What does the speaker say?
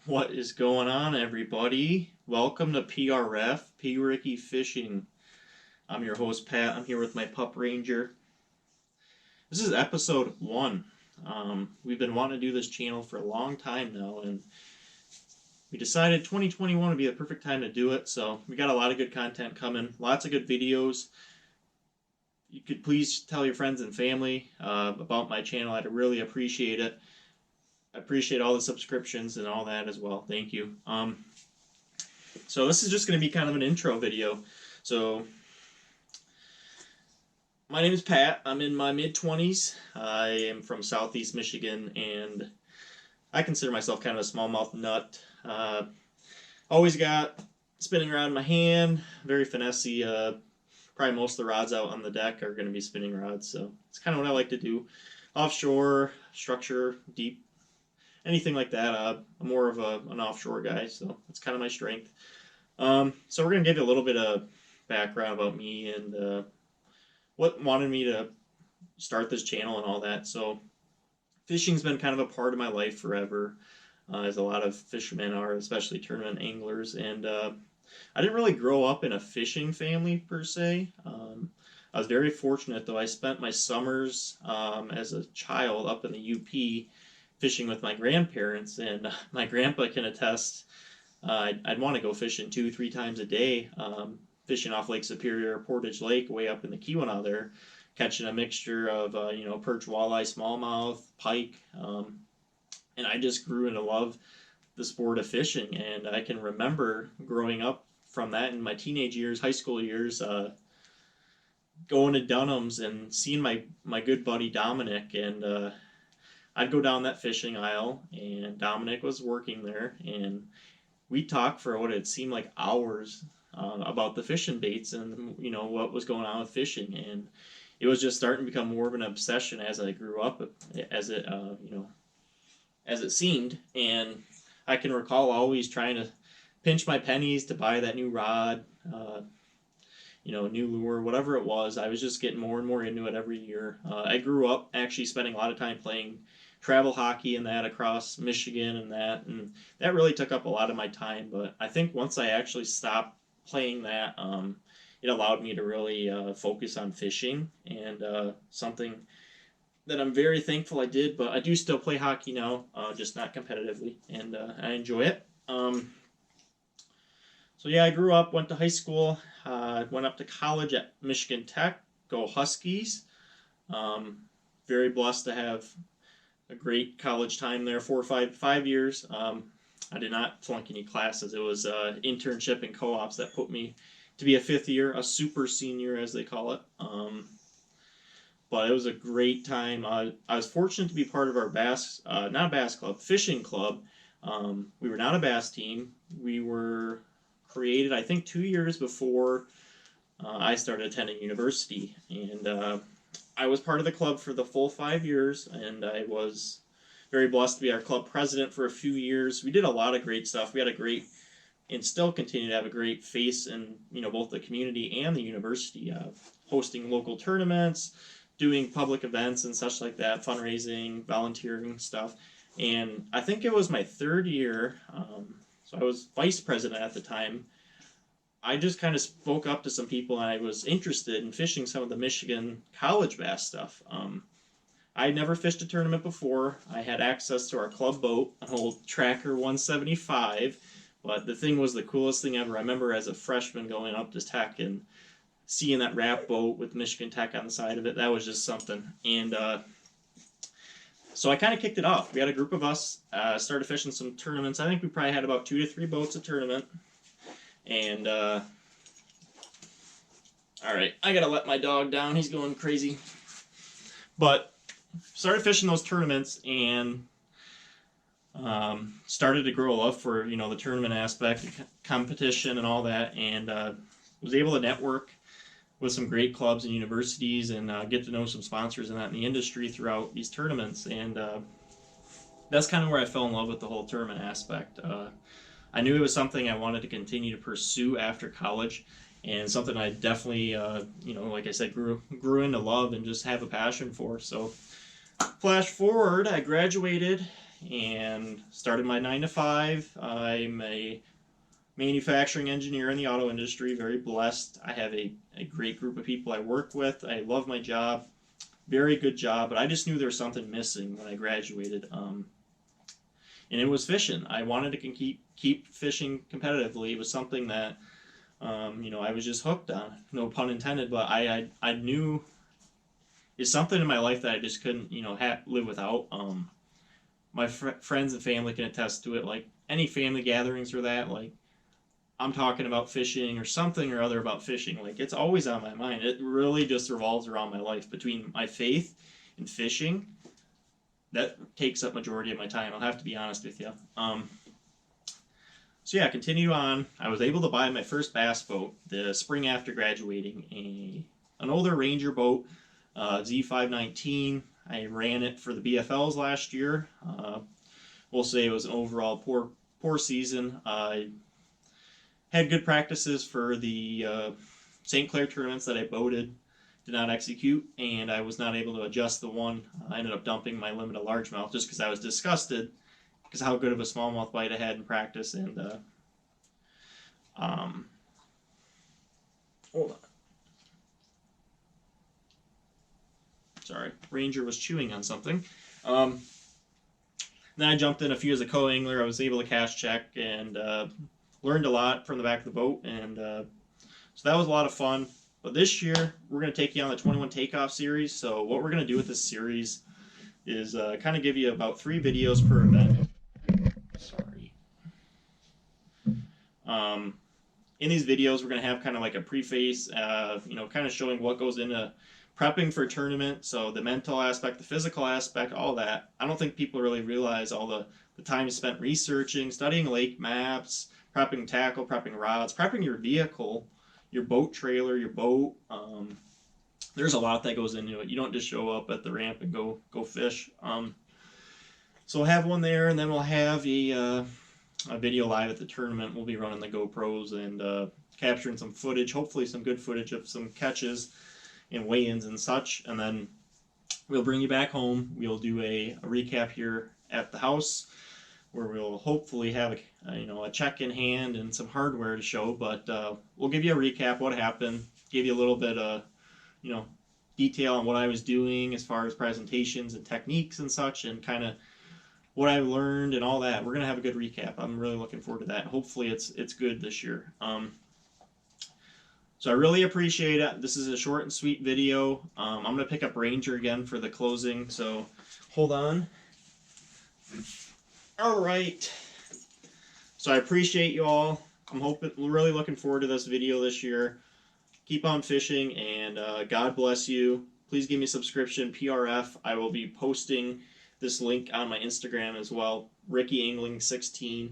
What is going on, everybody? Welcome to PRicchiFishing. I'm your host, Pat. I'm here with my pup ranger. This is episode 1. We've been wanting to do this channel for a long time now, and we decided 2021 would be the perfect time to do it, so we got a lot of good content coming, lots of good videos. You could please tell your friends and family about my channel. I'd really appreciate it. I appreciate all the subscriptions and all that as well. Thank you. So this is just going to be kind of an intro video. So my name is Pat. I'm in my mid-20s. I am from Southeast Michigan, and I consider myself kind of a smallmouth nut. Always got spinning rod in my hand, very finessey. Probably most of the rods out on the deck are going to be spinning rods, so it's kind of what I like to do. Offshore, structure, deep, anything like that. I'm more of an offshore guy, so that's kind of my strength. So we're going to give you a little bit of background about me and what wanted me to start this channel and all that. So fishing's been kind of a part of my life forever, as a lot of fishermen are, especially tournament anglers. And I didn't really grow up in a fishing family per se. I was very fortunate, though. I spent my summers as a child up in the UP fishing with my grandparents, and my grandpa can attest. I'd want to go fishing 2-3 times a day, fishing off Lake Superior, Portage Lake, way up in the Keweenaw there, catching a mixture of perch, walleye, smallmouth, pike, and I just grew into love the sport of fishing. And I can remember growing up from that in my teenage years, high school years, going to Dunham's and seeing my good buddy Dominic, and I'd go down that fishing aisle, and Dominic was working there, and we'd talk for what it seemed like hours about the fishing baits and what was going on with fishing. And it was just starting to become more of an obsession as I grew up, as it as it seemed. And I can recall always trying to pinch my pennies to buy that new rod, new lure, whatever it was. I was just getting more and more into it every year. I grew up actually spending a lot of time playing travel hockey and that across Michigan, and that really took up a lot of my time. But I think once I actually stopped playing that, it allowed me to really focus on fishing, and something that I'm very thankful I did. But I do still play hockey now, just not competitively, and I enjoy it. So yeah, I grew up, went to high school, went up to college at Michigan Tech. Go Huskies. Very blessed to have a great college time there, 4 or 5 years. I did not flunk any classes. It was internship and co-ops that put me to be a 5th year, a super senior as they call it. But it was a great time. I was fortunate to be part of our not a bass club, fishing club. We were not a bass team. We were created, I think, 2 years before I started attending university. And I was part of the club for the full 5 years, and I was very blessed to be our club president for a few years. We did a lot of great stuff. We had a great, and still continue to have a great face in both the community and the university, hosting local tournaments, doing public events and such like that, fundraising, volunteering stuff. And I think it was my 3rd year, so I was vice president at the time. I just kind of spoke up to some people, and I was interested in fishing some of the Michigan college bass stuff. I had never fished a tournament before. I had access to our club boat, an old Tracker 175, but the thing was the coolest thing ever. I remember as a freshman going up to Tech and seeing that wrap boat with Michigan Tech on the side of it. That was just something. And so I kind of kicked it off. We had a group of us, started fishing some tournaments. I think we probably had about 2 to 3 boats a tournament. And, alright, I gotta let my dog down. He's going crazy. But started fishing those tournaments, and started to grow a love for, the tournament aspect, competition and all that, and was able to network with some great clubs and universities, and get to know some sponsors and that in the industry throughout these tournaments. And that's kind of where I fell in love with the whole tournament aspect. I knew it was something I wanted to continue to pursue after college, and something I definitely, like I said, grew into love and just have a passion for. So, flash forward, I graduated and started my 9 to 5. I'm a manufacturing engineer in the auto industry, very blessed. I have a great group of people I work with. I love my job, very good job, but I just knew there was something missing when I graduated. And it was fishing. I wanted to keep fishing competitively. It was something that I was just hooked on. No pun intended, but I knew it's something in my life that I just couldn't live without. My friends and family can attest to it. Like any family gatherings or that, like I'm talking about fishing or something or other about fishing. Like it's always on my mind. It really just revolves around my life between my faith and fishing. That takes up majority of my time. I'll have to be honest with you. So yeah, continue on. I was able to buy my first bass boat the spring after graduating, an older Ranger boat, Z519. I ran it for the BFLs last year. We'll say it was an overall poor season. I had good practices for the St. Clair tournaments that I boated. Did not execute, and I was not able to adjust the one. I ended up dumping my limit of largemouth just because I was disgusted because how good of a smallmouth bite I had in practice. And hold on. Sorry, Ranger was chewing on something. Then I jumped in a few as a co-angler. I was able to cast check and learned a lot from the back of the boat, and so that was a lot of fun. But this year, we're going to take you on the 21 Takeoff series. So what we're going to do with this series is kind of give you about 3 videos per event. Sorry. In these videos, we're going to have kind of like a preface, kind of showing what goes into prepping for a tournament. So the mental aspect, the physical aspect, all that. I don't think people really realize all the time spent researching, studying lake maps, prepping tackle, prepping rods, prepping your vehicle, your boat trailer, your boat. There's a lot that goes into it. You don't just show up at the ramp and go fish. So we'll have one there, and then we'll have a video live at the tournament. We'll be running the GoPros and capturing some footage, hopefully some good footage of some catches and weigh-ins and such. And then we'll bring you back home. We'll do a recap here at the house, where we'll hopefully have a check in hand and some hardware to show, but we'll give you a recap what happened, give you a little bit of detail on what I was doing as far as presentations and techniques and such, and kind of what I learned and all that. We're gonna have a good recap. I'm really looking forward to that. Hopefully it's good this year. So I really appreciate it. This is a short and sweet video. I'm gonna pick up Ranger again for the closing, so hold on. All right. So I appreciate you all. Really looking forward to this video this year. Keep on fishing, and God bless you. Please give me a subscription, PRF. I will be posting this link on my Instagram as well, RickyAngling16.